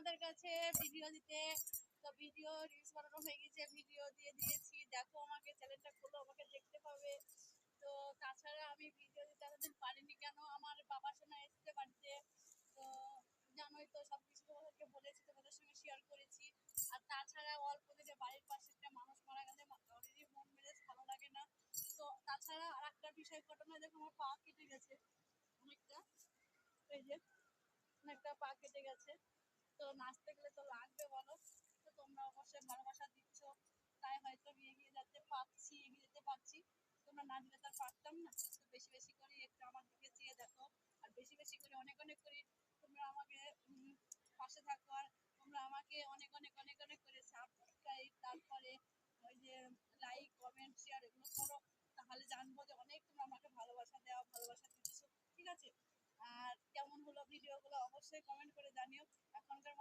তোমাদের কাছে ভিডিও দিতে। তো ভিডিও রিলস বানানো হয়ে গেছে, ভিডিও দিয়ে দিয়েছি, দেখো আমাকে চ্যানেলটা খোলো, আমাকে দেখতে পাবে। তো তাছাড়া আমি ভিডিও দিতে এতদিন পারিনি কেন, আমার বাবার সঙ্গে এসছে বাড়িতে। তো জানোই তো সব কিছু তোমাদেরকে বলেছি, তোমাদের সঙ্গে শেয়ার করেছি। আর তাছাড়া অল্প দিনে বাড়ির পাশে একটা মানুষ মারা গেলে কারোরই মন মেজাজ ভালো লাগে না। তো তাছাড়া আর একটা বিষয় ঘটনা, দেখো আমার পা কেটে গেছে অনেকটা, এই যে অনেকটা পা কেটে গেছে। তো নাচতে গেলে তো লাগবে বলো। তো তোমরা অবশ্যই ভালোবাসা দিচ্ছ, তাই হয়তো এগিয়ে যেতে পারছি, এগিয়ে যেতে পারছি। তোমরা না দিলে তো আর পারতাম না। তো বেশি বেশি করে একটু আমার দিকে চেয়ে দেখো, আর বেশি বেশি করে অনেক অনেক করে তোমরা আমাকে পাশে থাকো। আর তোমরা আমাকে অনেক অনেক অনেক অনেক করে সাবস্ক্রাইব, তারপরে ওই যে লাইক কমেন্ট শেয়ার এগুলো করো, তাহলে জানবো যে অনেক তোমরা আমাকে ভালোবাসা দেওয়া, ভালোবাসা দিচ্ছ। ঠিক আছে? আর কেমন হলো ভিডিওগুলো অবশ্যই কমেন্ট করে জানিও। এখনকার